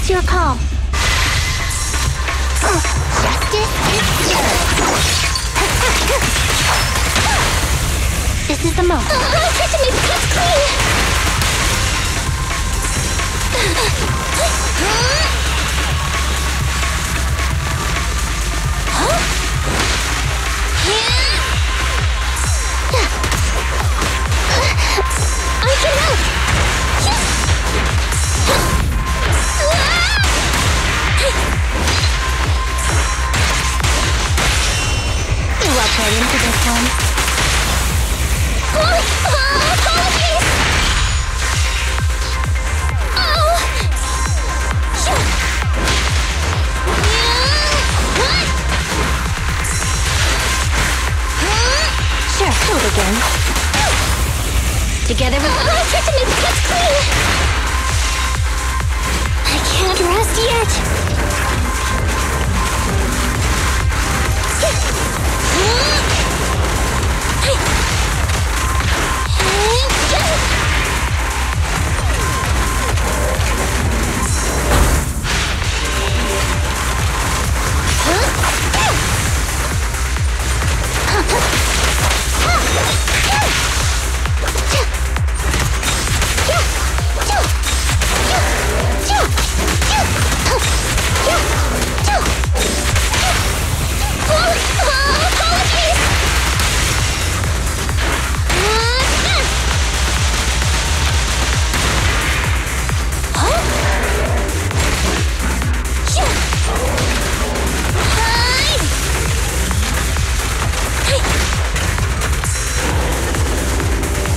It's your call. Justice is served. This is the moment. Sesame, it's clean! I can help! You walked right into this one. Apologies! Sure, do it again. Together with Sesame, it's clean! I can't rest yet!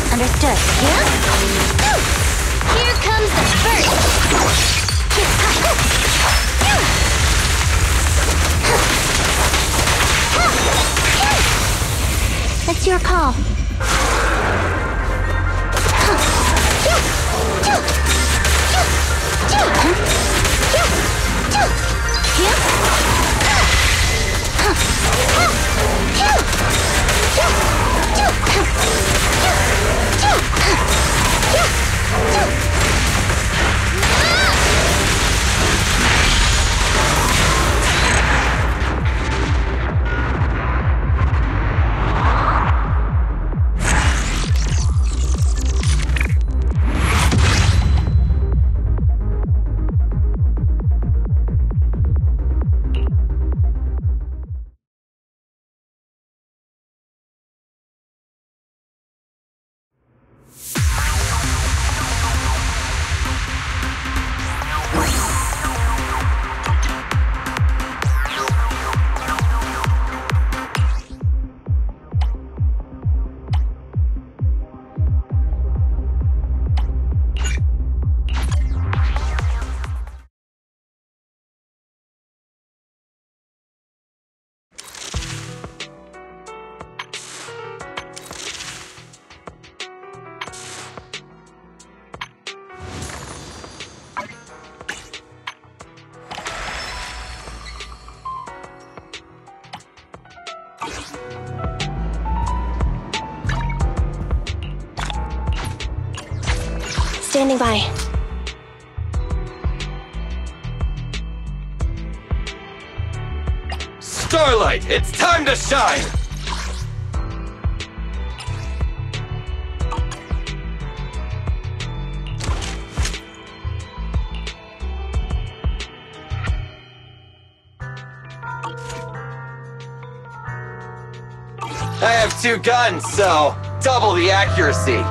Understood. Yeah? Here comes the first. It's your call. Standing by. Starlight, it's time to shine! I have 2 guns, so double the accuracy.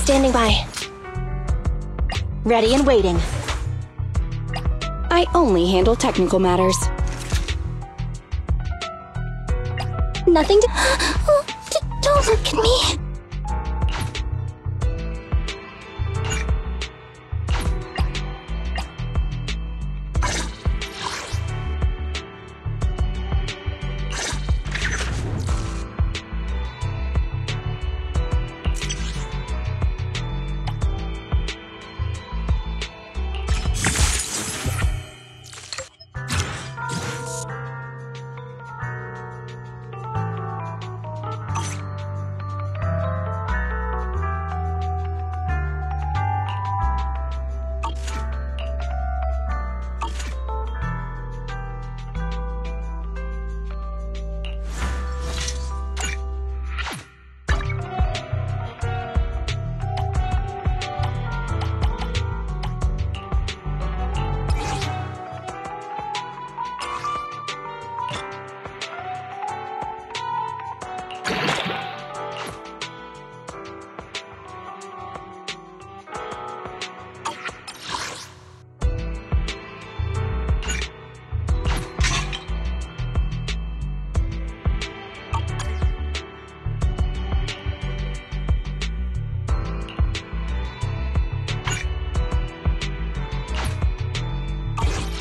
Standing by. Ready and waiting. I only handle technical matters. Nothing to... Don't look at me.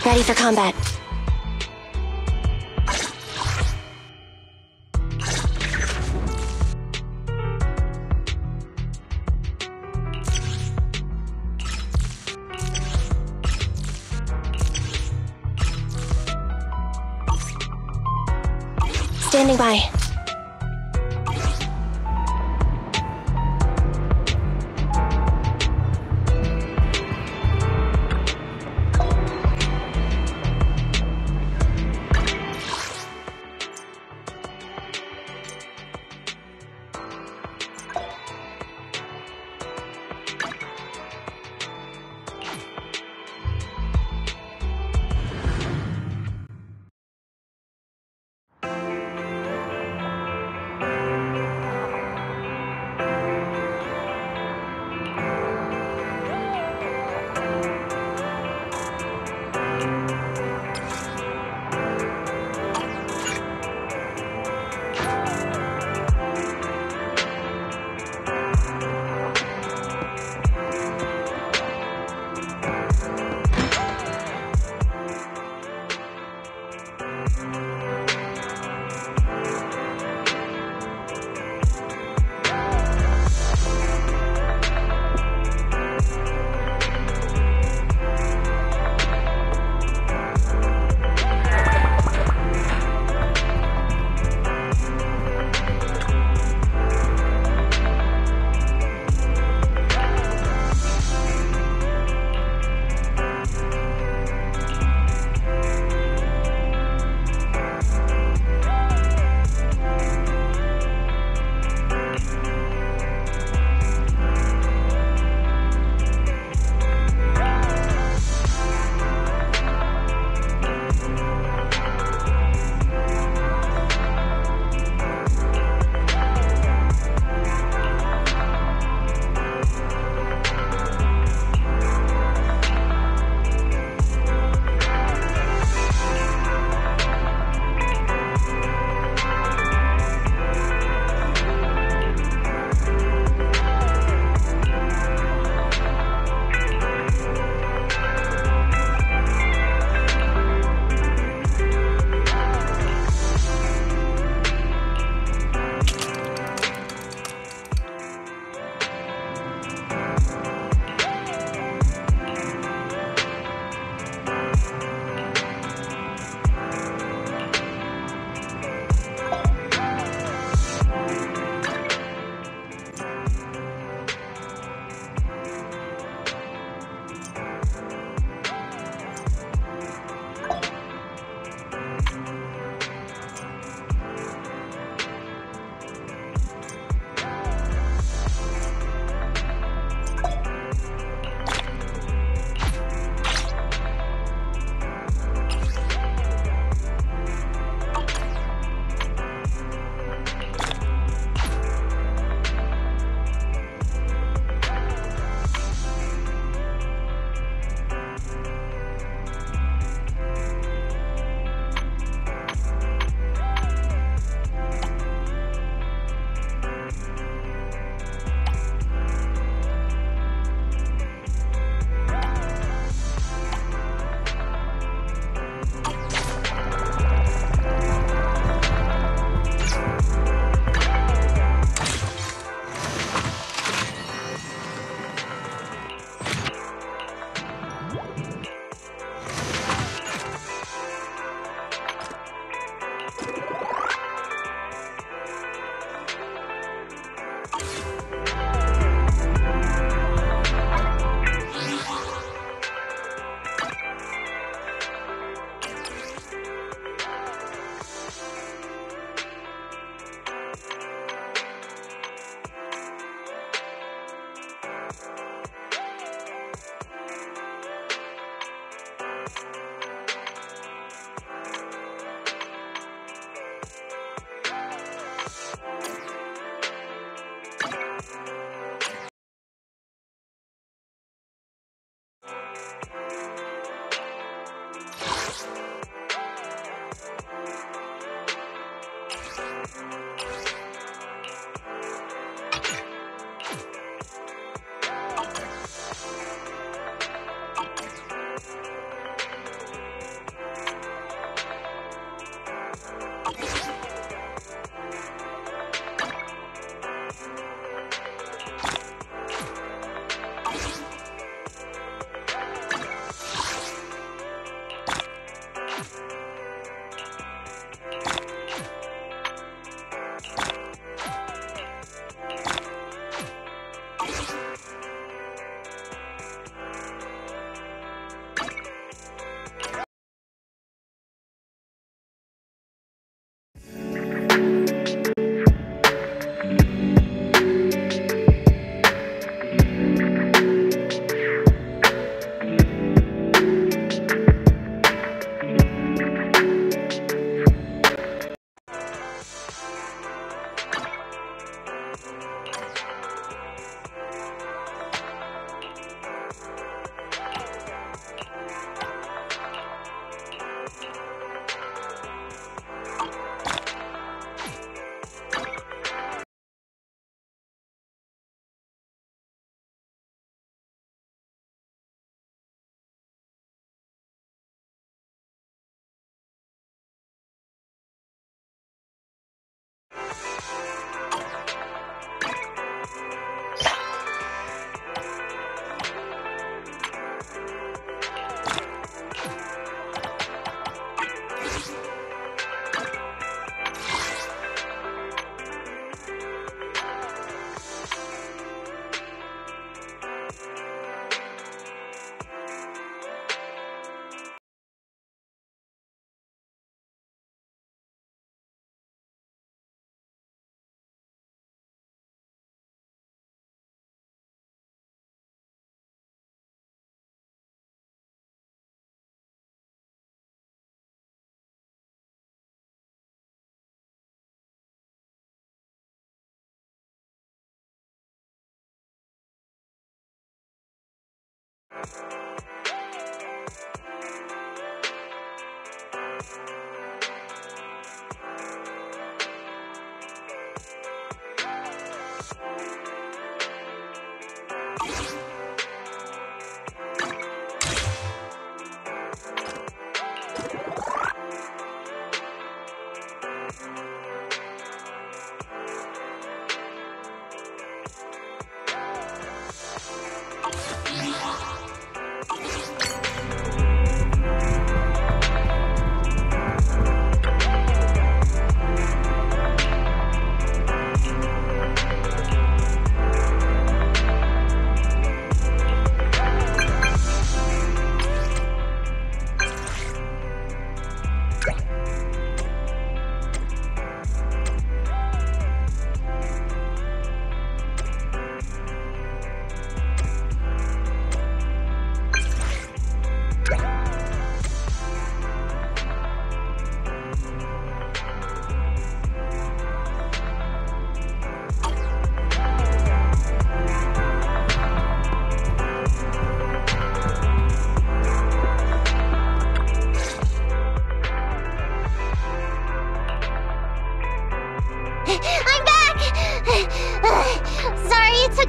Ready for combat. Standing by.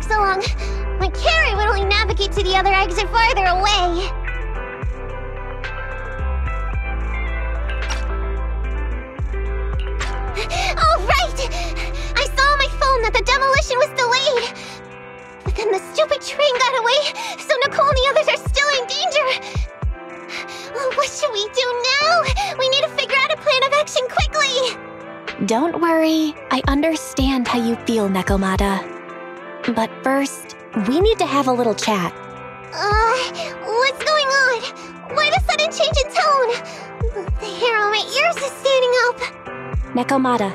so long. My carry would only navigate to the other exit farther away. Oh, right! I saw on my phone that the demolition was delayed. But then the stupid train got away, so Nicole and the others are still in danger. What should we do now? We need to figure out a plan of action quickly. Don't worry, I understand how you feel, Nekomata. But first, we need to have a little chat. What's going on? Why the sudden change in tone? The hair on my ears is standing up. Nekomata,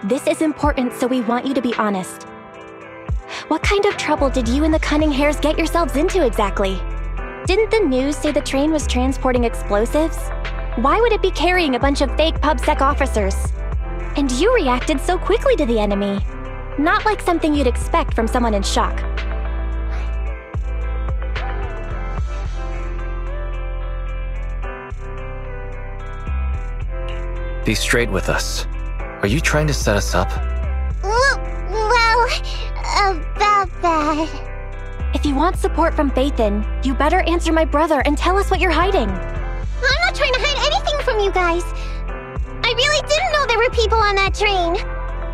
this is important, so we want you to be honest. What kind of trouble did you and the cunning hares get yourselves into exactly? Didn't the news say the train was transporting explosives? Why would it be carrying a bunch of fake PubSec officers? And you reacted so quickly to the enemy. Not like something you'd expect from someone in shock. Be straight with us. Are you trying to set us up? Well, about that. If you want support from Phaethon, you better answer my brother and tell us what you're hiding. I'm not trying to hide anything from you guys. I really didn't know there were people on that train.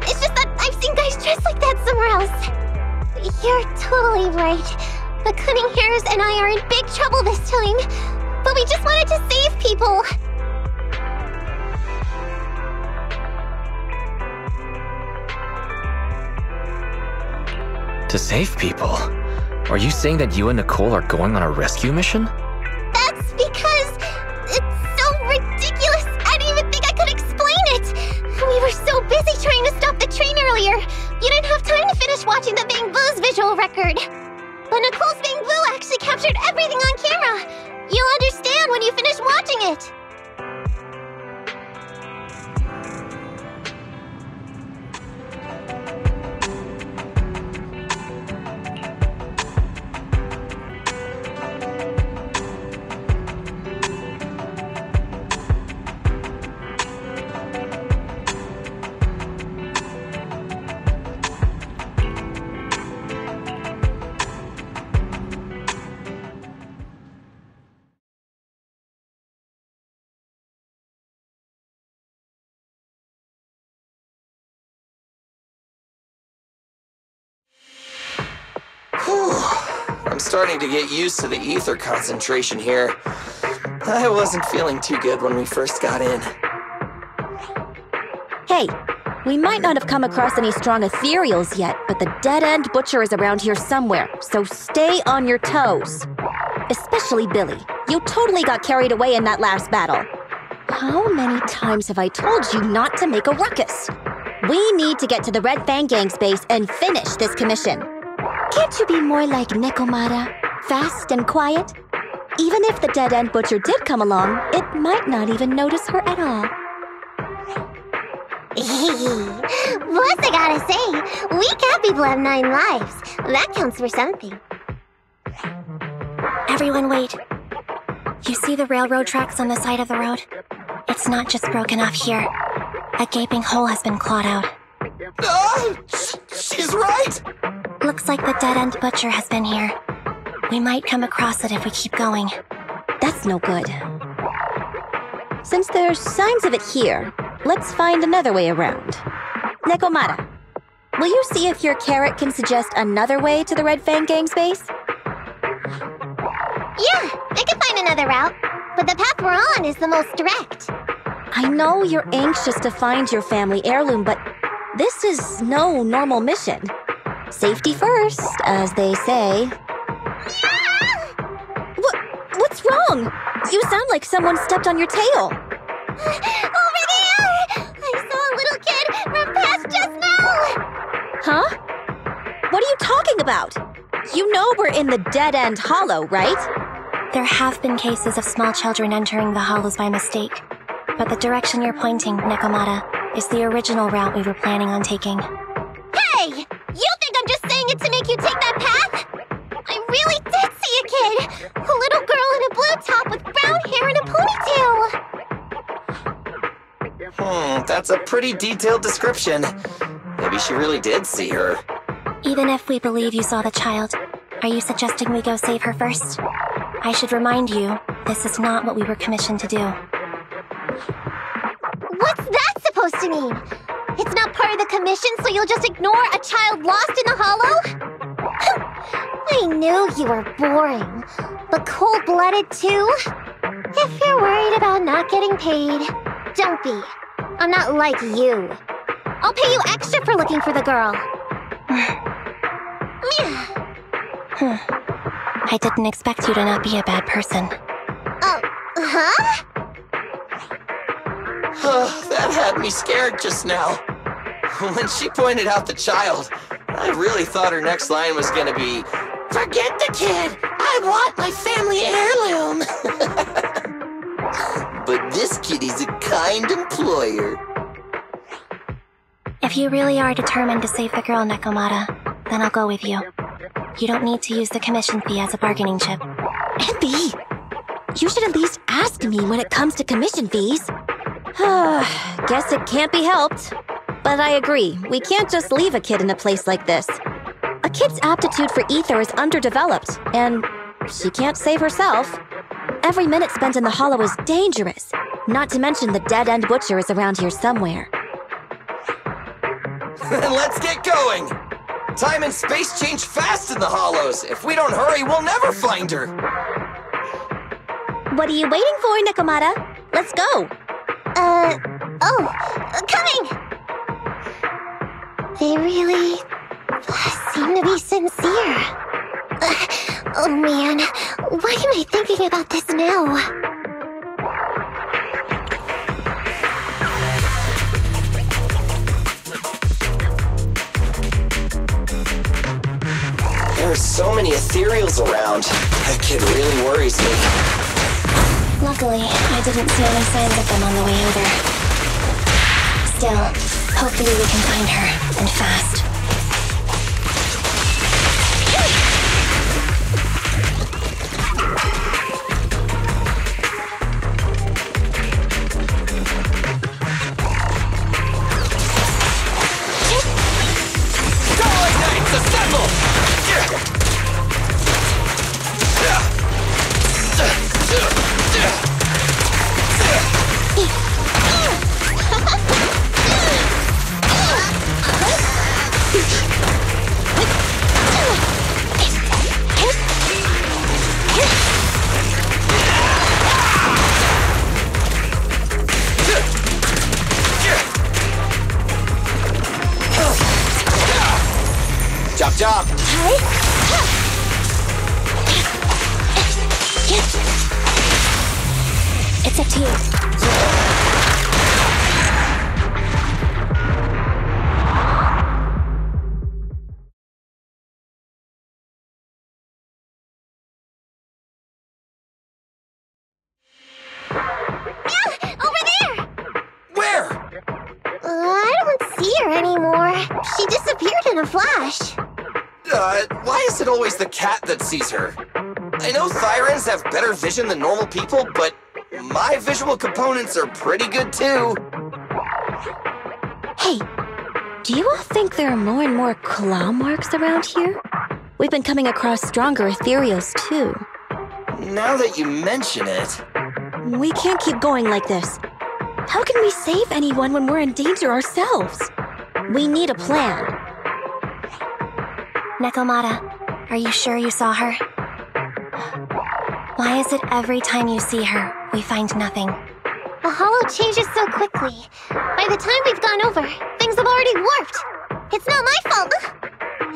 It's just that I've seen guys dressed like that somewhere else. You're totally right. The cunning hares and I are in big trouble this time. But we just wanted to save people. To save people? Are you saying that you and Nicole are going on a rescue mission? That's because it's so ridiculous. I didn't even think I could explain it. We were so busy trying to stop the train earlier. You didn't have time to finish watching the Bang Boo's visual record. But Nicole's Bang Boo actually captured everything on camera. You'll understand when you finish watching it. I'm starting to get used to the ether concentration here. I wasn't feeling too good when we first got in. Hey, we might not have come across any strong ethereals yet, but the dead-end butcher is around here somewhere, so stay on your toes. Especially Billy. You totally got carried away in that last battle. How many times have I told you not to make a ruckus? We need to get to the Red Fang Gang's base and finish this commission. Can't you be more like Nekomata? Fast and quiet? Even if the dead-end butcher did come along, it might not even notice her at all. Plus, I gotta say, we cat people have 9 lives. That counts for something. Everyone wait. You see the railroad tracks on the side of the road? It's not just broken off here. A gaping hole has been clawed out. She's right! Looks like the dead-end butcher has been here. We might come across it if we keep going. That's no good. Since there's signs of it here, let's find another way around. Nekomata, will you see if your carrot can suggest another way to the Red Fang Gang's base? Yeah, I can find another route, but the path we're on is the most direct. I know you're anxious to find your family heirloom, but this is no normal mission. Safety first, as they say. What's wrong? You sound like someone stepped on your tail. Over there! I saw a little kid run past just now! Huh? What are you talking about? You know we're in the dead-end hollow, right? There have been cases of small children entering the hollows by mistake. But the direction you're pointing, Nekomata, is the original route we were planning on taking. Hey! You think I'm just saying it to make you take that path? I really did see a kid! A little girl in a blue top with brown hair and a ponytail! That's a pretty detailed description. Maybe she really did see her. Even if we believe you saw the child, are you suggesting we go save her first? I should remind you, this is not what we were commissioned to do. What's that supposed to mean? It's not part of the commission, so you'll just ignore a child lost in the hollow? I knew you were boring, but cold-blooded too? If you're worried about not getting paid, don't be. I'm not like you. I'll pay you extra for looking for the girl. I didn't expect you to not be a bad person. Huh? That had me scared just now. When she pointed out the child, I really thought her next line was gonna be, "Forget the kid! I want my family heirloom!" But this kitty's a kind employer. If you really are determined to save the girl, Nekomata, then I'll go with you. You don't need to use the commission fee as a bargaining chip. Abby, you should at least ask me when it comes to commission fees. Guess it can't be helped. But I agree, we can't just leave a kid in a place like this. A kid's aptitude for ether is underdeveloped, and she can't save herself. Every minute spent in the hollow is dangerous, not to mention the dead-end butcher is around here somewhere. Let's get going! Time and space change fast in the hollows. If we don't hurry, we'll never find her. What are you waiting for, Nekomata? Let's go! Coming! They really seem to be sincere. Oh man, why am I thinking about this now? There are so many ethereals around. That kid really worries me. Luckily, I didn't see any signs of them on the way over. Still, hopefully we can find her, and fast. Starlight Knights, assemble! Chop chop! It's up to you. I don't see her anymore. She disappeared in a flash. Why is it always the cat that sees her? I know Thyrans have better vision than normal people, but my visual components are pretty good too. Hey, do you all think there are more and more claw marks around here? We've been coming across stronger ethereals too. Now that you mention it... We can't keep going like this. How can we save anyone when we're in danger ourselves? We need a plan. Nekomata, are you sure you saw her? Why is it every time you see her, we find nothing? The hollow changes so quickly. By the time we've gone over, things have already warped. It's not my fault.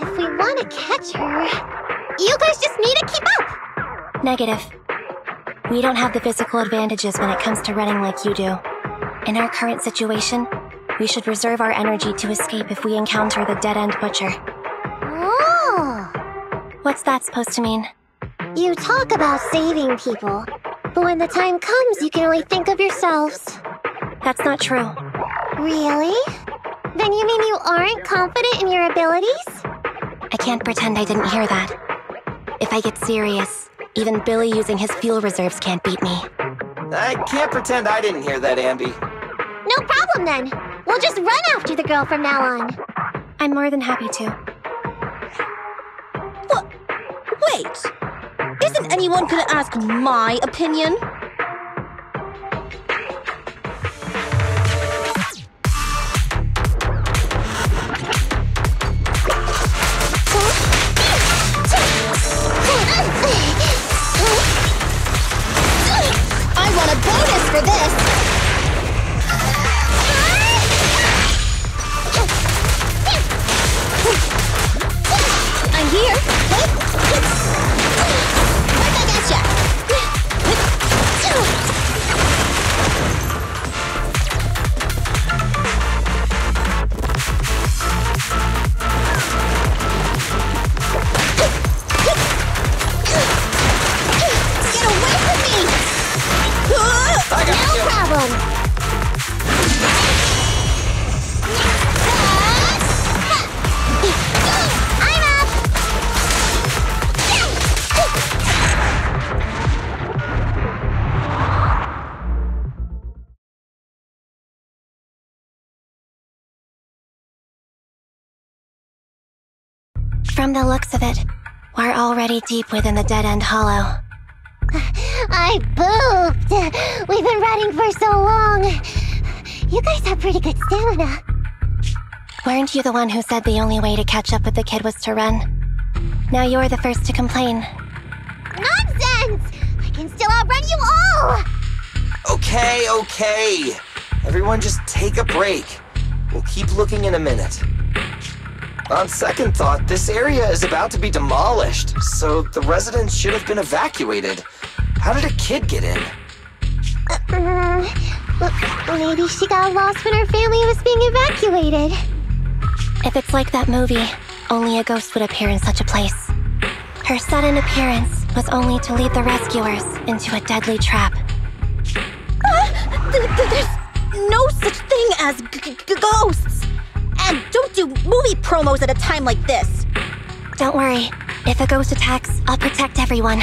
If we want to catch her, you guys just need to keep up. Negative. We don't have the physical advantages when it comes to running like you do. In our current situation, we should reserve our energy to escape if we encounter the dead-end butcher. Oh! What's that supposed to mean? You talk about saving people, but when the time comes, you can only think of yourselves. That's not true. Really? Then you mean you aren't confident in your abilities? I can't pretend I didn't hear that. If I get serious, even Billy using his fuel reserves can't beat me. I can't pretend I didn't hear that, Ambi. No problem then. We'll just run after the girl from now on. I'm more than happy to. Wait! Isn't anyone gonna ask my opinion? I want a bonus for this! I'm here! Right back at ya! problem. I'm up! From the looks of it, we're already deep within the dead-end hollow. I pooped! We've been running for so long. You guys have pretty good stamina. Weren't you the one who said the only way to catch up with the kid was to run? Now you're the first to complain. Nonsense! I can still outrun you all! Okay. Everyone just take a break. We'll keep looking in a minute. On second thought, this area is about to be demolished, so the residents should have been evacuated. How did a kid get in? Maybe she got lost when her family was being evacuated. If it's like that movie, only a ghost would appear in such a place. Her sudden appearance was only to lead the rescuers into a deadly trap. There's no such thing as ghosts! And don't do movie promos at a time like this! Don't worry. If a ghost attacks, I'll protect everyone.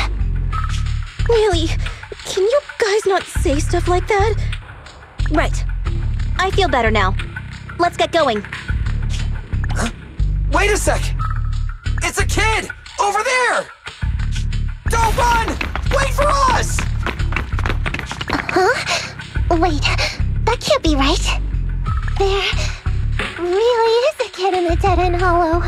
Really? Can you guys not say stuff like that? Right. I feel better now. Let's get going. Huh? Wait a sec! It's a kid! Over there! Don't run! Wait for us! Huh? Wait, that can't be right. There really is a kid in the dead-end hollow.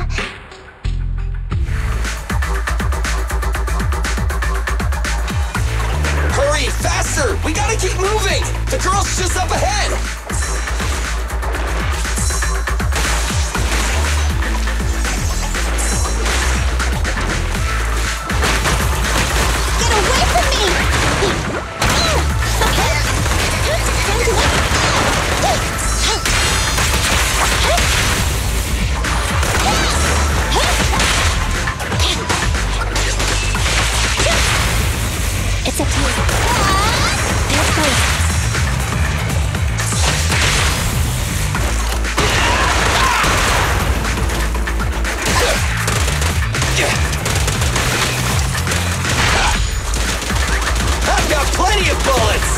Hurry, faster! We gotta keep moving! The girl's just up ahead! Get away from me! It's up to you. They're close. I've got plenty of bullets!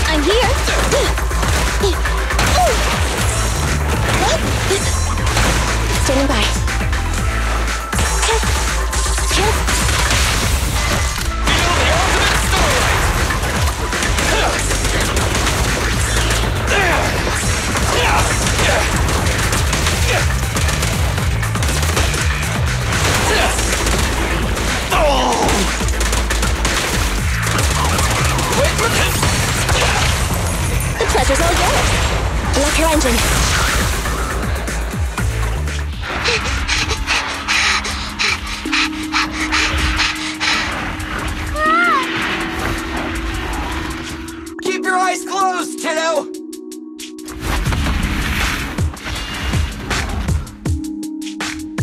I'm here! Standing by. The pleasure's all yours! Lock your engine. Keep your eyes closed, kiddo!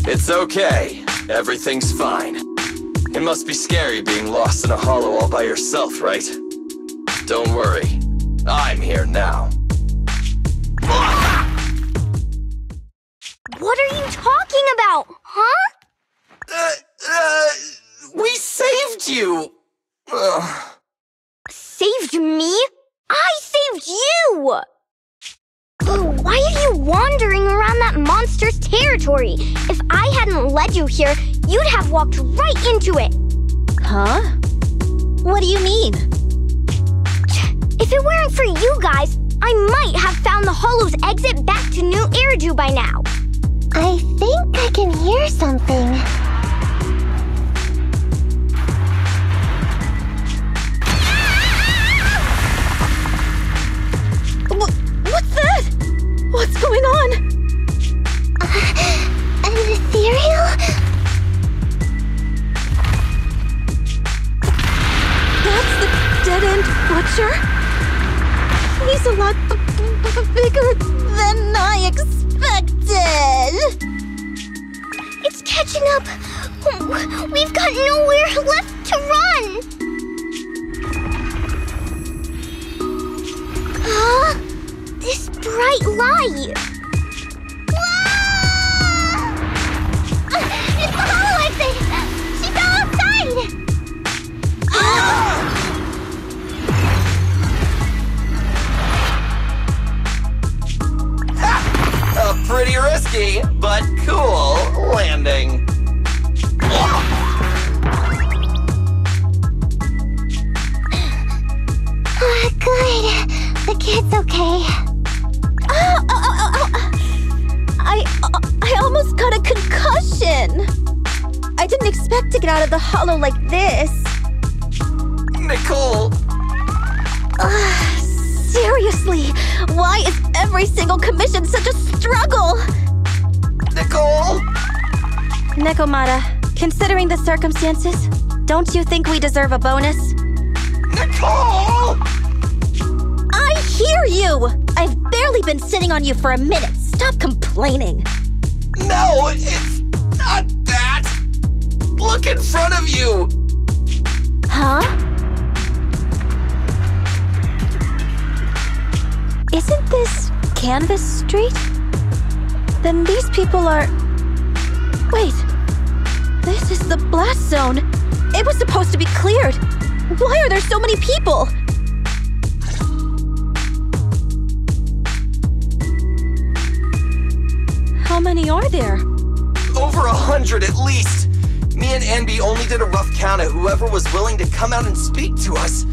It's okay. Everything's fine. It must be scary being lost in a hollow all by yourself, right? Don't worry. I'm here now. What are you talking about, huh? We saved you! Saved me? I saved you! Why are you wandering around that monster's territory? If I hadn't led you here, you'd have walked right into it. Huh? What do you mean? If it weren't for you guys, I might have found the Hollow's exit back to New Eridu by now. I think I can hear something. What's that? What's going on? An ethereal? That's the dead-end butcher? He's a lot bigger than I expected. It's catching up. We've got nowhere left to run. This bright light. It's the hollow exit! She fell outside! A pretty risky, but cool landing. Good. The kid's okay. I almost got a concussion. I didn't expect to get out of the hollow like this. Nicole! Seriously, why is every single commission such a struggle? Nicole! Nekomata, considering the circumstances, don't you think we deserve a bonus? Nicole! I hear you! I've barely been sitting on you for a minute. Stop complaining. No, it's not that! Look in front of you! Huh? Isn't this Canvas Street? Then these people are... Wait. This is the blast zone. It was supposed to be cleared. Why are there so many people? How many are there? Over 100 at least. Me and Enby only did a rough count of whoever was willing to come out and speak to us.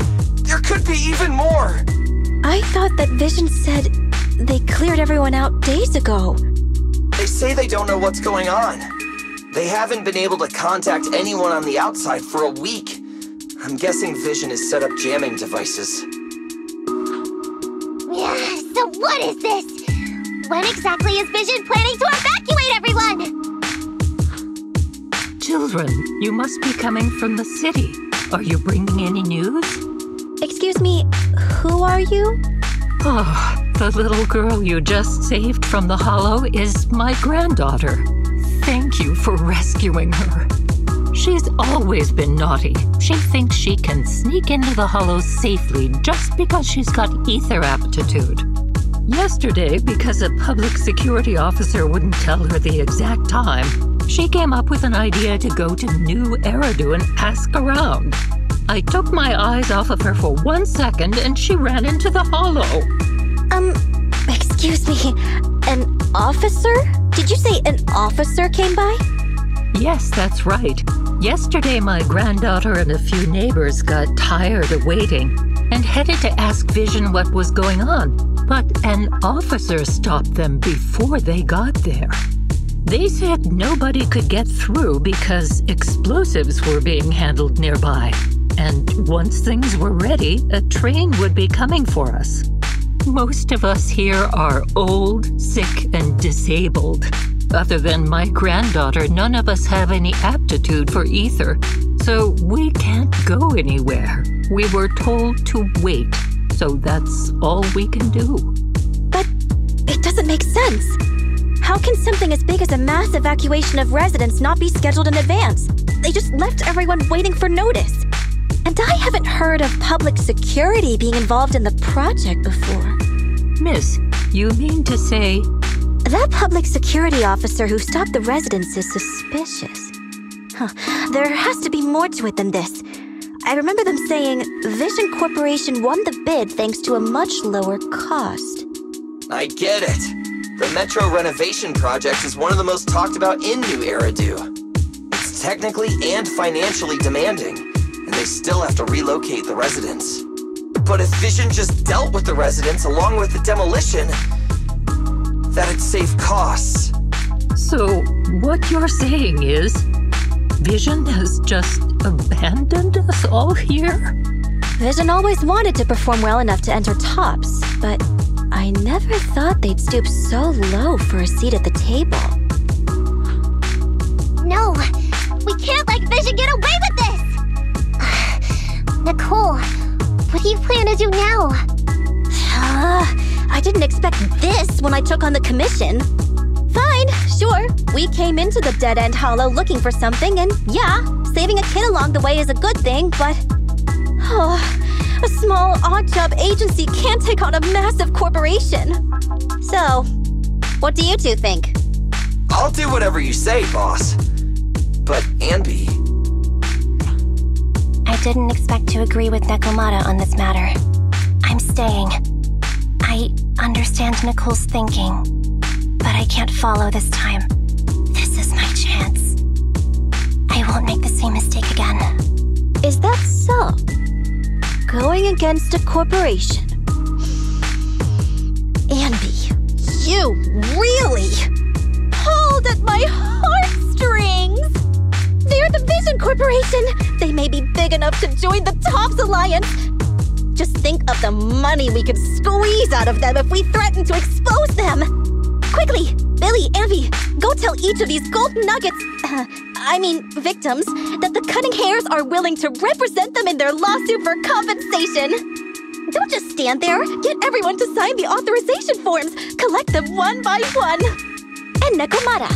There could be even more. I thought that Vision said they cleared everyone out days ago. They say they don't know what's going on. They haven't been able to contact anyone on the outside for a week. I'm guessing Vision has set up jamming devices. Yeah, so what is this? When exactly is Vision planning to evacuate everyone? Children, you must be coming from the city. Are you bringing any news? Excuse me, who are you? Oh, the little girl you just saved from the hollow is my granddaughter. Thank you for rescuing her. She's always been naughty. She thinks she can sneak into the hollow safely just because she's got ether aptitude. Yesterday, because a public security officer wouldn't tell her the exact time, she came up with an idea to go to New Eridu and ask around. I took my eyes off of her for 1 second and she ran into the hollow. Excuse me, an officer? Did you say an officer came by? Yes, that's right. Yesterday, my granddaughter and a few neighbors got tired of waiting and headed to ask Vision what was going on, but an officer stopped them before they got there. They said nobody could get through because explosives were being handled nearby, and once things were ready, a train would be coming for us. Most of us here are old, sick, and disabled. Other than my granddaughter, none of us have any aptitude for ether, so we can't go anywhere. We were told to wait, so that's all we can do. But it doesn't make sense. How can something as big as a mass evacuation of residents not be scheduled in advance? They just left everyone waiting for notice. And I haven't heard of public security being involved in the project before. Miss, you mean to say... That public security officer who stopped the residents is suspicious. There has to be more to it than this. I remember them saying Vision Corporation won the bid thanks to a much lower cost. I get it. The Metro renovation project is one of the most talked about in New Eridu. It's technically and financially demanding, and they still have to relocate the residents. But if Vision just dealt with the residents along with the demolition, that'd save costs. So, what you're saying is, Vision has just abandoned us all here? Vision always wanted to perform well enough to enter tops, but I never thought they'd stoop so low for a seat at the table. No, we can't let Vision get away with this! Nicole, what do you plan to do now? I didn't expect this when I took on the commission. Fine, sure. We came into the dead-end hollow looking for something, and yeah, saving a kid along the way is a good thing, but... a small, odd-job agency can't take on a massive corporation. So, what do you two think? I'll do whatever you say, boss. But, Anby... I didn't expect to agree with Nekomata on this matter. I'm staying. I understand Nicole's thinking, but I can't follow this time. This is my chance. I won't make the same mistake again. Is that so? Going against a corporation. Anby, you really pulled at my heartstrings! They're the Vision Corporation! They may be big enough to join the TOPS Alliance! Just think of the money we could squeeze out of them if we threaten to expose them! Quickly, Billy, Anby, go tell each of these gold nuggets, victims, that the Cunning Hairs are willing to represent them in their lawsuit for compensation. Don't just stand there. Get everyone to sign the authorization forms. Collect them one by one. And Nekomata,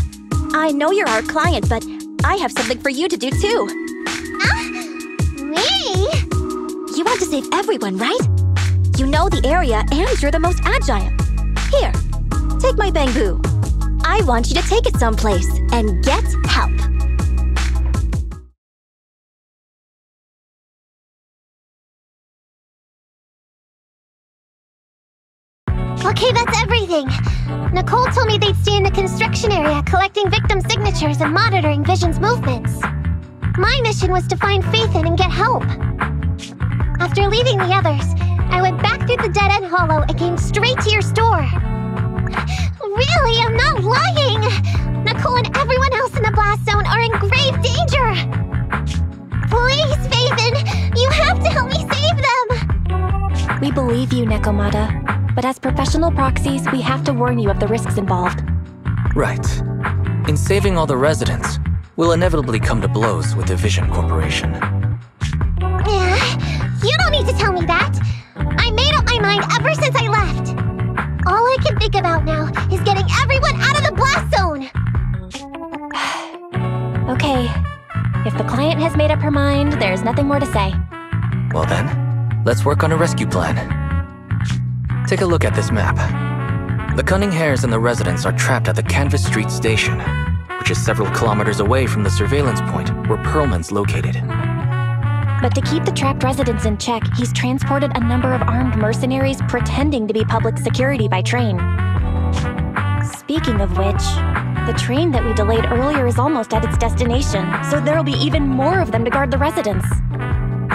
I know you're our client, but I have something for you to do too. Me? You want to save everyone, right? You know the area and you're the most agile. Here, take my bamboo. I want you to take it someplace and get help. Okay, that's everything. Nicole told me they'd stay in the construction area, collecting victim signatures and monitoring Vision's movements. My mission was to find Faithin and get help. After leaving the others, I went back through the dead-end hollow and came straight to your store. Really, I'm not lying! Nicole and everyone else in the blast zone are in grave danger! Please, Faithin, you have to help me save them! We believe you, Nekomata. But as professional proxies, we have to warn you of the risks involved. Right. In saving all the residents, we'll inevitably come to blows with the Vision Corporation. You don't need to tell me that! I made up my mind ever since I left! All I can think about now is getting everyone out of the blast zone! Okay. If the client has made up her mind, there's nothing more to say. Well then, let's work on a rescue plan. Take a look at this map. The Cunning Hairs and the residents are trapped at the Canvas Street station, which is several kilometers away from the surveillance point where Perlman's located. But to keep the trapped residents in check, he's transported a number of armed mercenaries pretending to be public security by train. Speaking of which, the train that we delayed earlier is almost at its destination, so there'll be even more of them to guard the residents.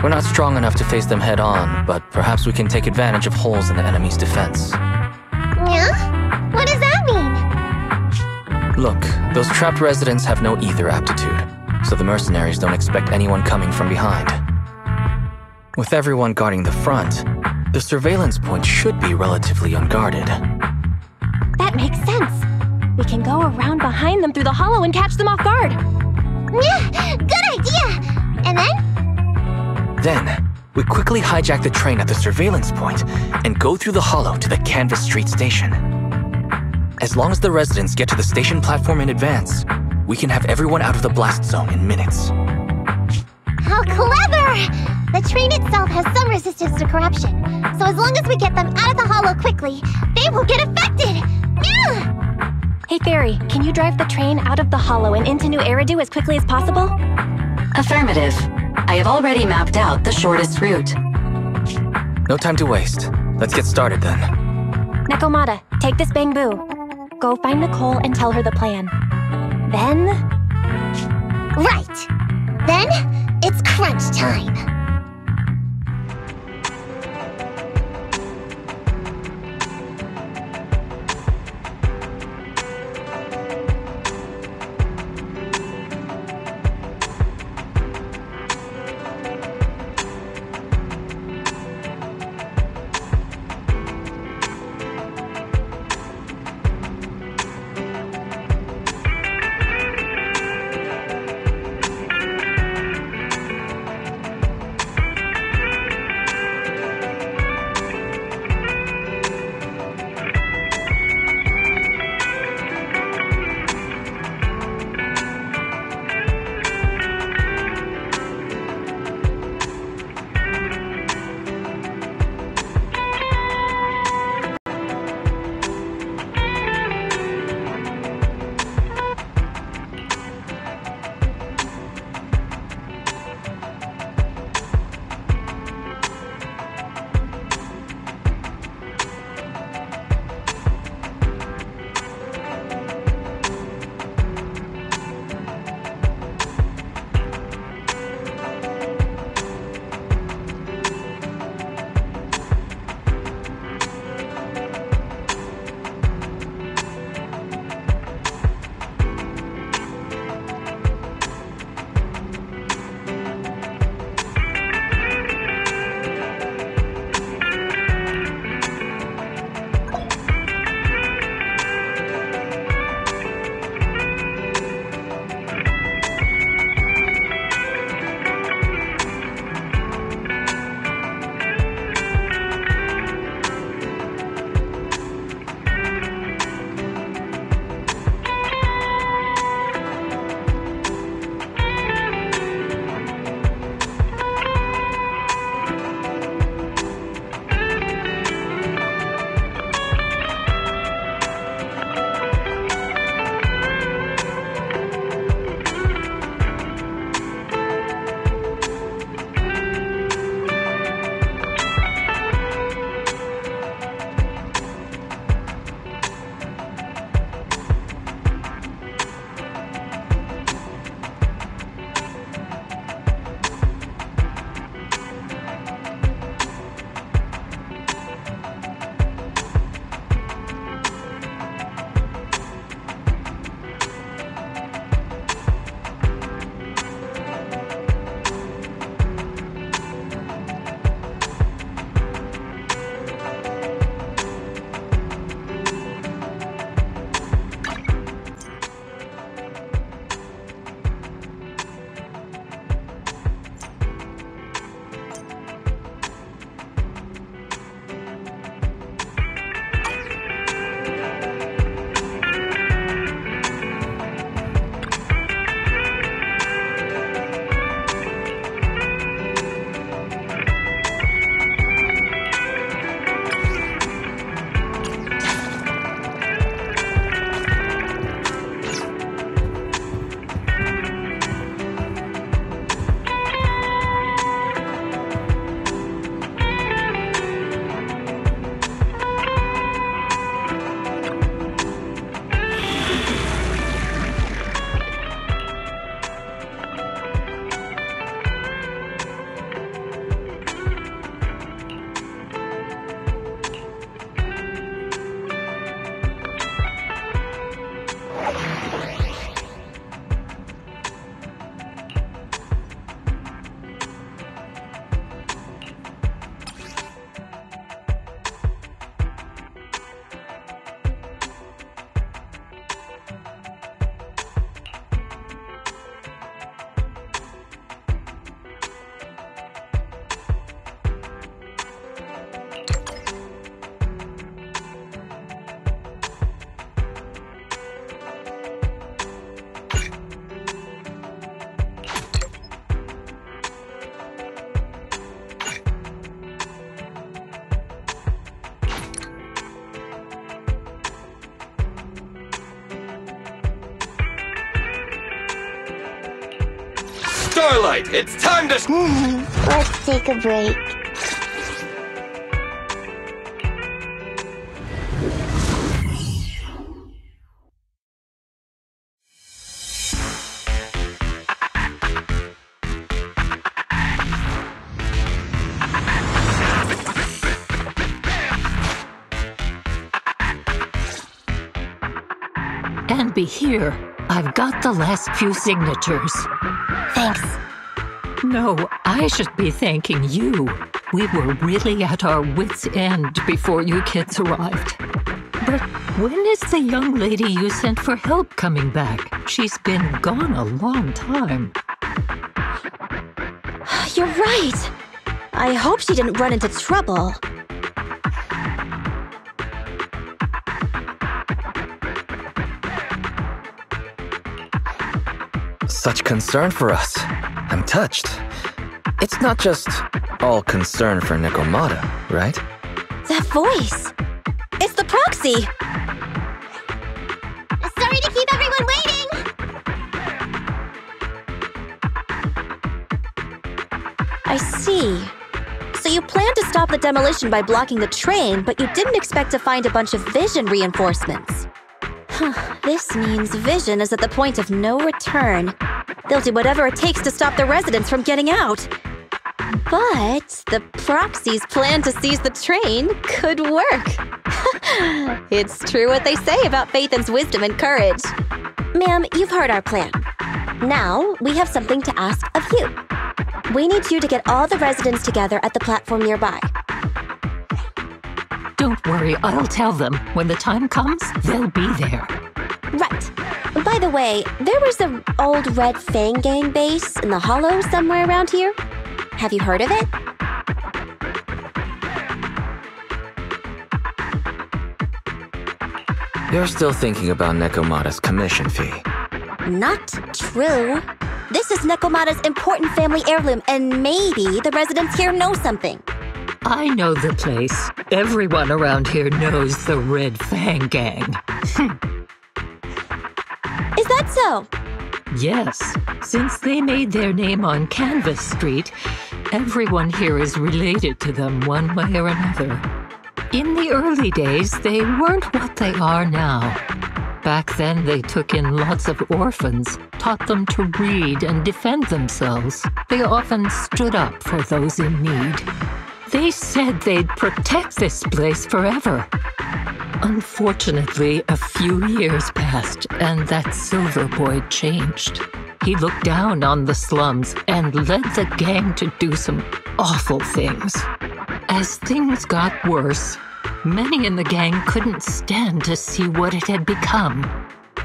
We're not strong enough to face them head-on, but perhaps we can take advantage of holes in the enemy's defense. Yeah? What does that mean? Look, those trapped residents have no ether aptitude, so the mercenaries don't expect anyone coming from behind. With everyone guarding the front, the surveillance point should be relatively unguarded. That makes sense. We can go around behind them through the hollow and catch them off guard. Yeah, good idea! And then? Then, we quickly hijack the train at the surveillance point and go through the hollow to the Canvas Street station. As long as the residents get to the station platform in advance, we can have everyone out of the blast zone in minutes. How clever! The train itself has some resistance to corruption, so as long as we get them out of the hollow quickly, they won't get affected! Yeah! Hey Fairy, can you drive the train out of the hollow and into New Eridu as quickly as possible? Affirmative. I have already mapped out the shortest route. No time to waste. Let's get started then. Nekomata, take this bamboo. Go find Nicole and tell her the plan. Then... Right! Then, it's crunch time! Starlight, it's time to... Let's take a break. And be here. I've got the last few signatures. Thanks. No, I should be thanking you. We were really at our wits' end before you kids arrived. But when is the young lady you sent for help coming back? She's been gone a long time. You're right. I hope she didn't run into trouble. Such concern for us. I'm touched. It's not just all concern for Nekomata, right? That voice! It's the proxy! Sorry to keep everyone waiting! I see. So you planned to stop the demolition by blocking the train, but you didn't expect to find a bunch of vision reinforcements. This means Vision is at the point of no return. They'll do whatever it takes to stop the residents from getting out. But the proxy's plan to seize the train could work. It's true what they say about Phaethon's wisdom and courage. Ma'am, you've heard our plan. Now, we have something to ask of you. We need you to get all the residents together at the platform nearby. Don't worry, I'll tell them. When the time comes, they'll be there. Right. By the way, there was an old Red Fang Gang base in the Hollow somewhere around here. Have you heard of it? You're still thinking about Nekomata's commission fee. Not true. This is Nekomata's important family heirloom, and maybe the residents here know something. I know the place. Everyone around here knows the Red Fang Gang. Is that so? Yes. Since they made their name on Canvas Street, everyone here is related to them one way or another. In the early days, they weren't what they are now. Back then, they took in lots of orphans, taught them to read and defend themselves. They often stood up for those in need. They said they'd protect this place forever. Unfortunately, a few years passed, and that Silver Boy changed. He looked down on the slums and led the gang to do some awful things. As things got worse, many in the gang couldn't stand to see what it had become.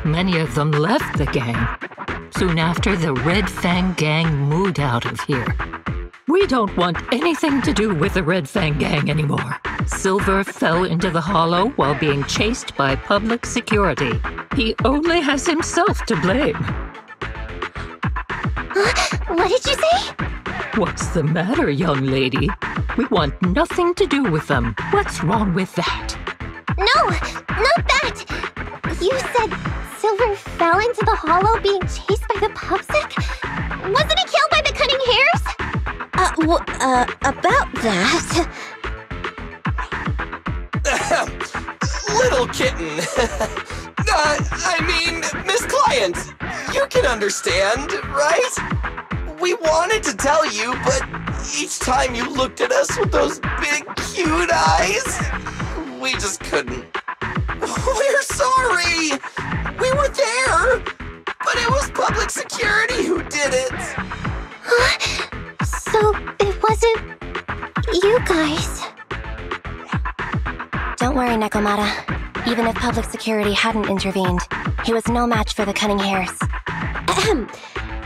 Many of them left the gang. Soon after, the Red Fang Gang moved out of here. We don't want anything to do with the Red Fang Gang anymore. Silver fell into the Hollow while being chased by public security. He only has himself to blame. What did you say? What's the matter, young lady? We want nothing to do with them. What's wrong with that? No, not that! You said Silver fell into the Hollow being chased by the pubsec? Wasn't he killed by the cunning hares? About that... Little kitten. I mean, Miss Client, you can understand, right? We wanted to tell you, but each time you looked at us with those big, cute eyes, we just couldn't. We're sorry. We were there, but it was public security who did it. So it wasn't you guys. Don't worry, Nekomata. Even if public security hadn't intervened, he was no match for the cunning hares. Ahem.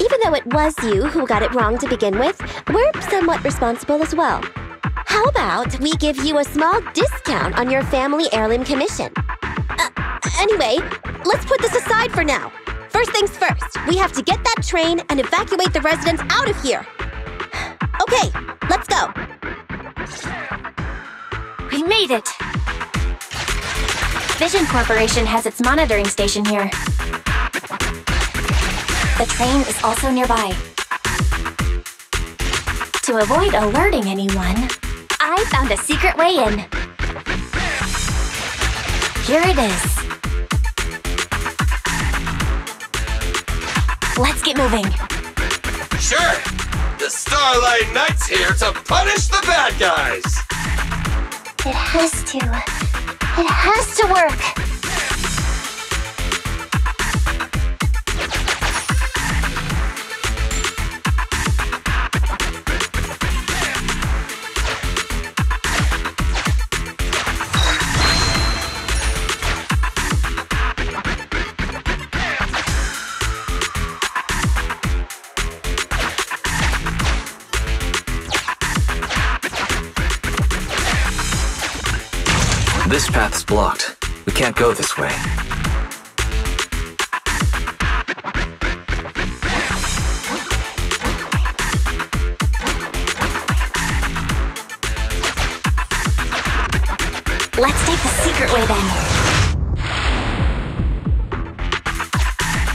Even though it was you who got it wrong to begin with, we're somewhat responsible as well. How about we give you a small discount on your family heirloom commission? Anyway, let's put this aside for now. First things first, we have to get that train and evacuate the residents out of here. Okay, let's go. We made it! Vision Corporation has its monitoring station here. The train is also nearby. To avoid alerting anyone, I found a secret way in. Here it is. Let's get moving. Sure! The Starlight Knight's here to punish the bad guys! It has to. It has to work. This path's blocked. We can't go this way. Let's take the secret way then.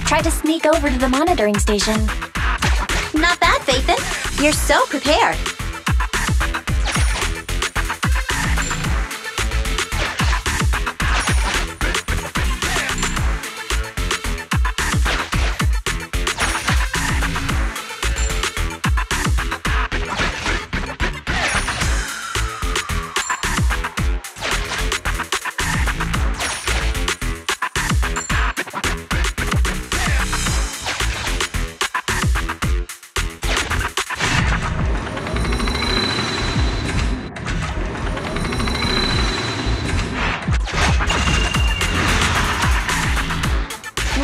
Try to sneak over to the monitoring station. Not bad, Faithin. You're so prepared.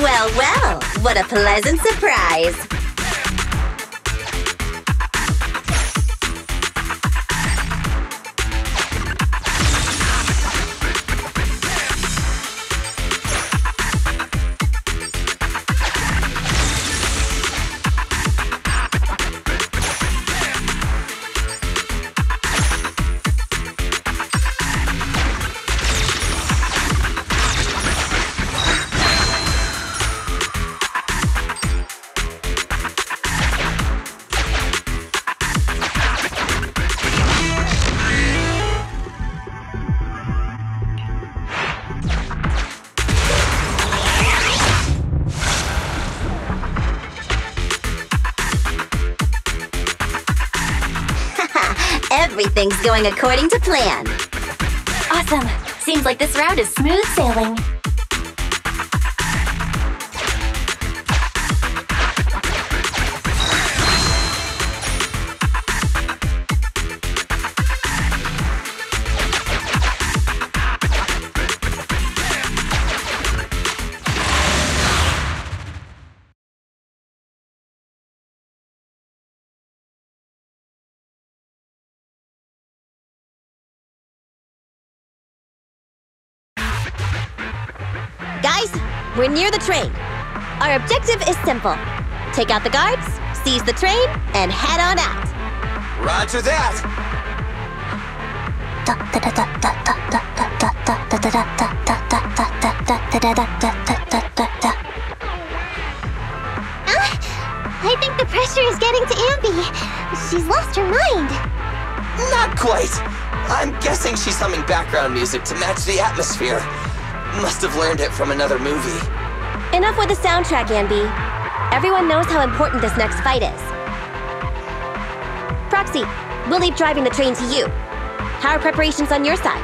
Well, well, what a pleasant surprise. Everything's going according to plan. Awesome. Seems like this route is smooth sailing. Guys, we're near the train. Our objective is simple. Take out the guards, seize the train, and head on out. Roger that! I think the pressure is getting to Ambi. She's lost her mind. Not quite! I'm guessing she's humming background music to match the atmosphere. Must have learned it from another movie. Enough with the soundtrack, Anby. Everyone knows how important this next fight is. Proxy, we'll leave driving the train to you. How are preparations on your side?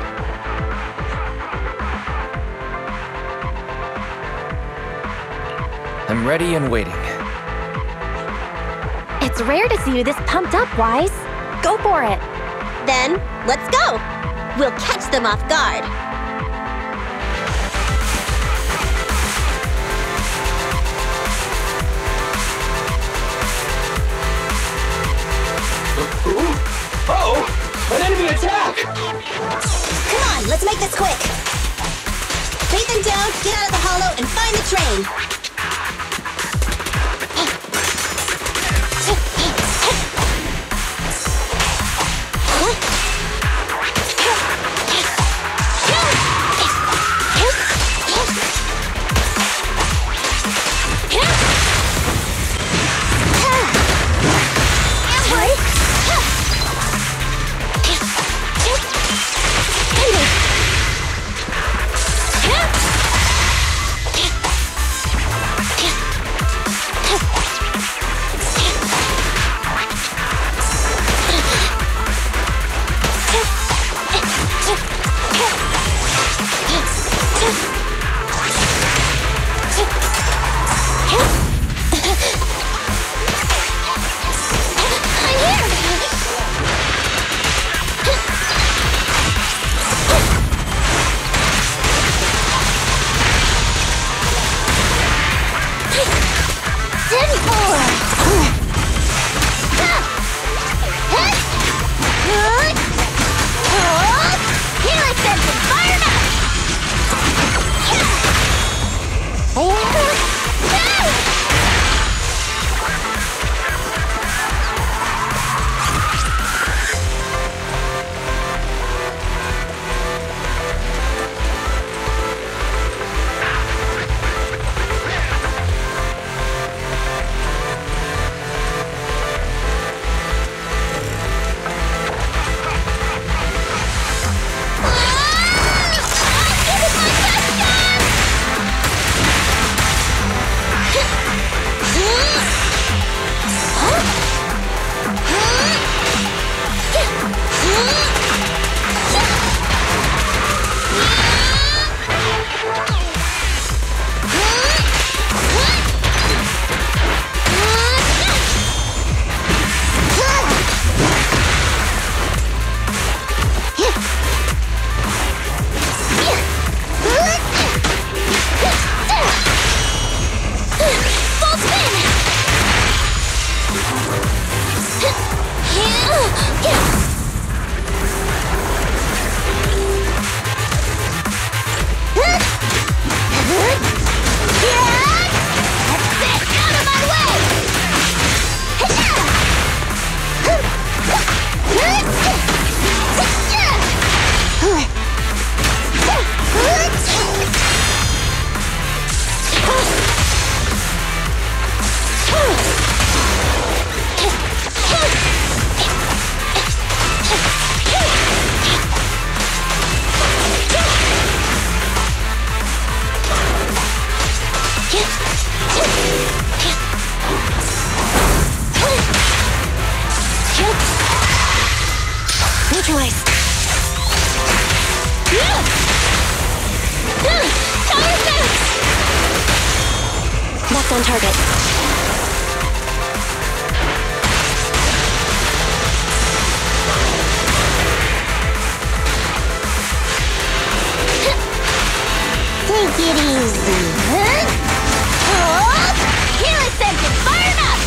I'm ready and waiting. It's rare to see you this pumped up, Wise. Go for it. Then, let's go! We'll catch them off guard. Oh! An enemy attack! Come on, let's make this quick. Take them down, get out of the hollow, and find the train. Full spin! That's it! Out of my way! Neutralize. Tower fence! Locked on target. Take it easy, huh? Helix engine fired up!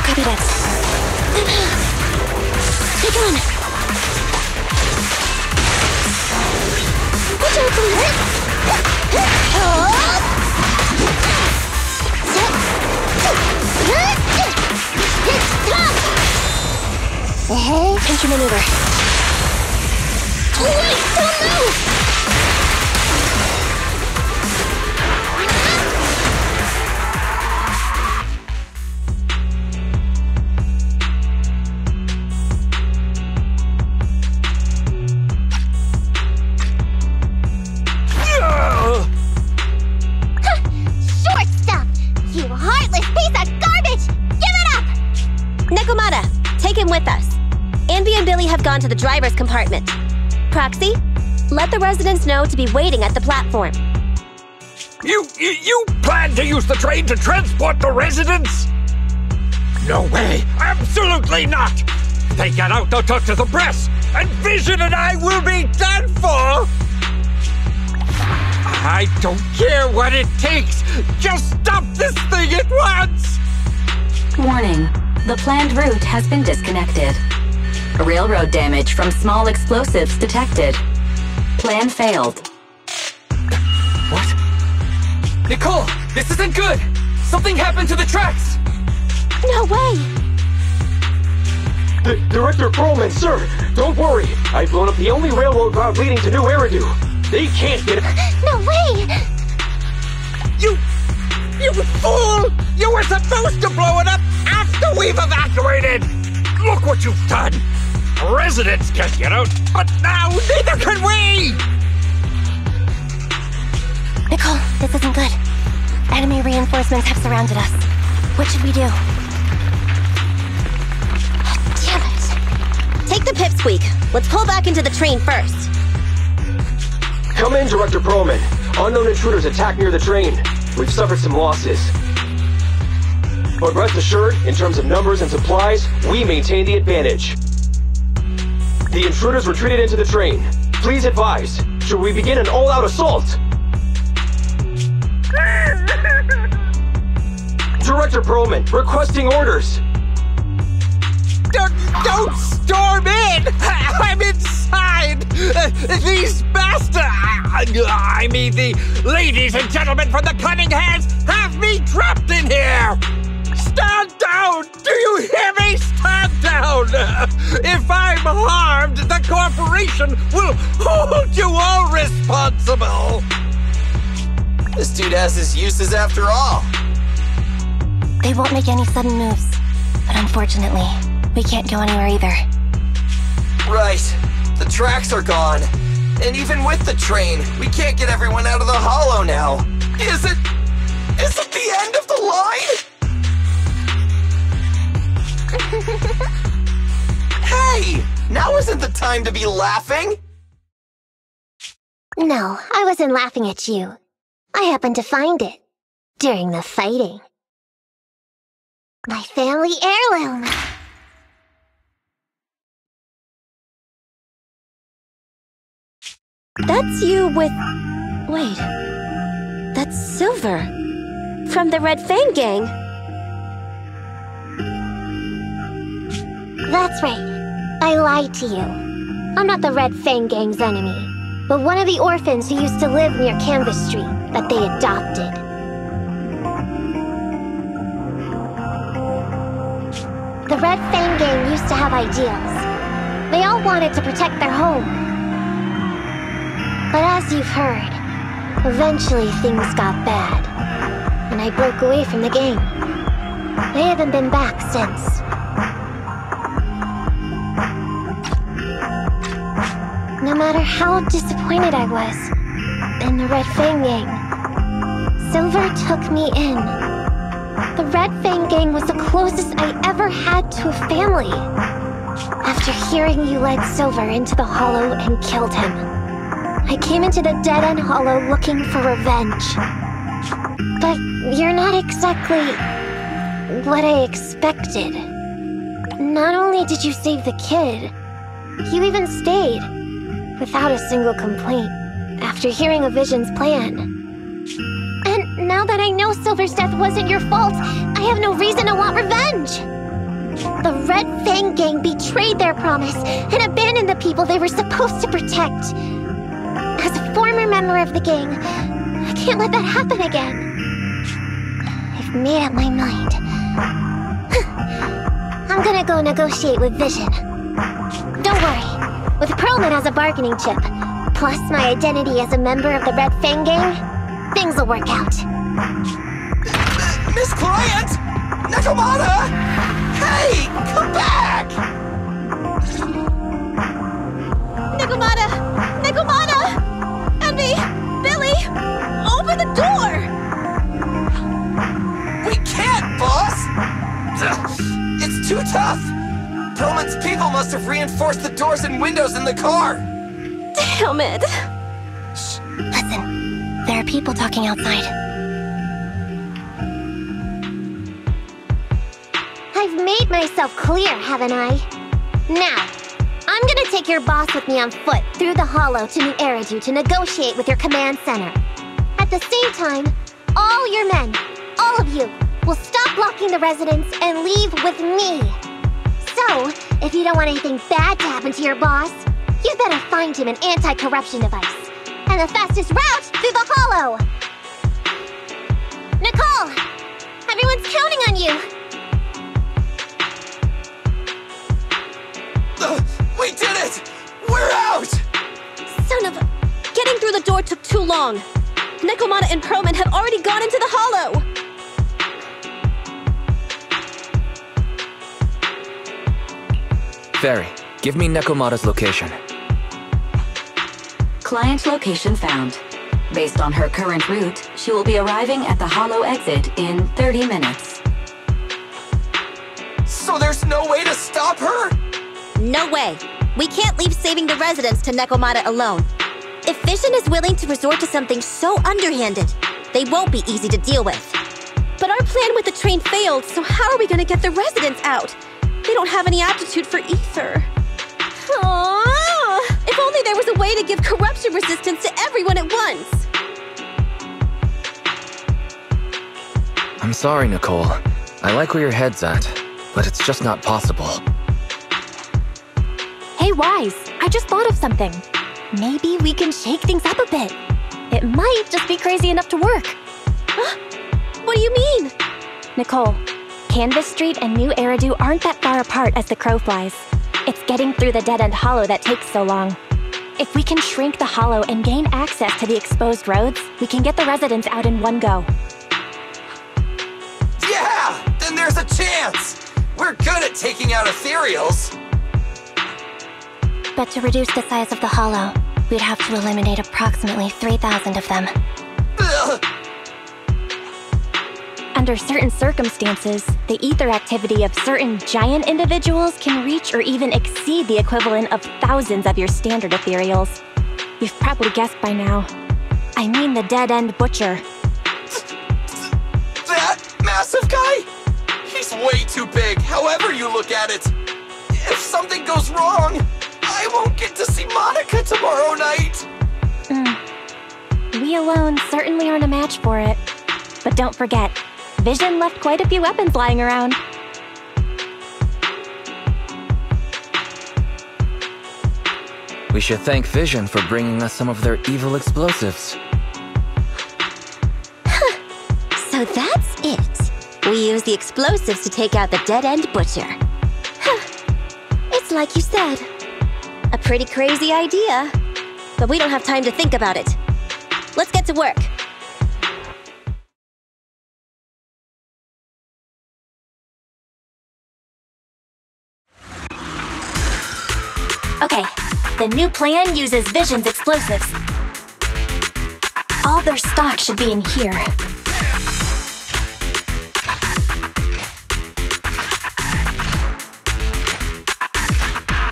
Copy that. Take on. Watch out for it. Pinch your maneuver. Wait, don't move! With us. Anby and Billy have gone to the driver's compartment. Proxy, let the residents know to be waiting at the platform. You plan to use the train to transport the residents? No way! Absolutely not! If they get out, they'll talk to the press, and Vision and I will be done for! I don't care what it takes! Just stop this thing at once! Warning. The planned route has been disconnected. Railroad damage from small explosives detected. Plan failed. What? Nicole, this isn't good! Something happened to the tracks! No way! Director Perlman, sir! Don't worry! I've blown up the only railroad route leading to New Eridu. They can't get it. No way! You fool! You were supposed to blow it up after we've evacuated! Look what you've done! Residents can't get out, but now neither can we! Nicole, this isn't good. Enemy reinforcements have surrounded us. What should we do? Damn it! Take the pipsqueak. Let's pull back into the train first. Come in, Director Perlman. Unknown intruders attacked near the train. We've suffered some losses. But rest assured, in terms of numbers and supplies, we maintain the advantage. The intruders retreated into the train. Please advise, should we begin an all-out assault? Director Perlman, requesting orders. Don't storm in! I'm inside! These bastards! I mean, the ladies and gentlemen from the Cunning Hands have me trapped in here! Stand down! Do you hear me? Stand down! If I'm harmed, the corporation will hold you all responsible! This dude has his uses after all. They won't make any sudden moves, but unfortunately, We can't go anywhere either. Right. The tracks are gone. And even with the train, we can't get everyone out of the hollow now. Is it the end of the line? Hey! Now isn't the time to be laughing! No, I wasn't laughing at you. I happened to find it. During the fighting. My family heirloom. That's you with... Wait. That's Silver. From the Red Fang Gang. That's right. I lied to you. I'm not the Red Fang Gang's enemy, but one of the orphans who used to live near Canvas Street that they adopted. The Red Fang Gang used to have ideals. They all wanted to protect their home. But as you've heard, eventually things got bad, and I broke away from the gang. They haven't been back since. No matter how disappointed I was in the Red Fang Gang, Silver took me in. The Red Fang Gang was the closest I ever had to a family. After hearing you led Silver into the hollow and killed him, I came into the dead-end hollow looking for revenge. But you're not exactly what I expected. Not only did you save the kid, you even stayed, without a single complaint, after hearing a Vision's plan. And now that I know Silver's death wasn't your fault, I have no reason to want revenge! The Red Fang Gang betrayed their promise and abandoned the people they were supposed to protect. As a former member of the gang, I can't let that happen again. I've made up my mind. I'm gonna go negotiate with Vision. Don't worry, with Perlman as a bargaining chip, plus my identity as a member of the Red Fang Gang, things will work out. Miss Client! Nekomata! Hey! Come back! Nekomata! Nekomata! Envy! Billy! Open the door! We can't, boss! It's too tough! Perlman's people must have reinforced the doors and windows in the car! Damn it! Shh, listen. There are people talking outside. I've made myself clear, haven't I? Now, I'm gonna take your boss with me on foot through the hollow to New Eridu to negotiate with your command center. At the same time, all your men, all of you, will stop blocking the residents and leave with me. So, if you don't want anything bad to happen to your boss, you better find him an anti-corruption device. And the fastest route through the hollow! Nicole! Everyone's counting on you! We did it! We're out! Son of a... Getting through the door took too long. Nekomata and Perlman have already gone into the hollow! Fairy, give me Nekomata's location. Client location found. Based on her current route, she will be arriving at the hollow exit in 30 minutes. So there's no way to stop her? No way. We can't leave saving the residents to Nekomata alone. If Vision is willing to resort to something so underhanded, they won't be easy to deal with. But our plan with the train failed, so how are we gonna get the residents out? They don't have any aptitude for ether. Aww. If only there was a way to give corruption resistance to everyone at once. I'm sorry, Nicole. I like where your head's at, but it's just not possible. Hey, Wise, I just thought of something. Maybe we can shake things up a bit. It might just be crazy enough to work. Huh? What do you mean? Nicole, Canvas Street and New Eridu aren't that far apart as the crow flies. It's getting through the dead-end hollow that takes so long. If we can shrink the hollow and gain access to the exposed roads, we can get the residents out in one go. Yeah! Then there's a chance! We're good at taking out ethereals. But to reduce the size of the hollow, we'd have to eliminate approximately 3,000 of them. Ugh. Under certain circumstances, the ether activity of certain giant individuals can reach or even exceed the equivalent of thousands of your standard ethereals. You've probably guessed by now. I mean the dead-end butcher. That massive guy? He's way too big, however you look at it. If something goes wrong, I won't get to see Monica tomorrow night. We alone certainly aren't a match for it. But don't forget, Vision left quite a few weapons lying around. We should thank Vision for bringing us some of their evil explosives. So that's it. We use the explosives to take out the dead-end butcher. It's like you said. A pretty crazy idea. But we don't have time to think about it. Let's get to work. Okay, the new plan uses Vision's explosives. All their stock should be in here.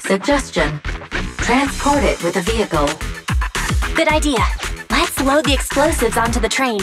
Suggestion. Transport it with a vehicle. Good idea. Let's load the explosives onto the train.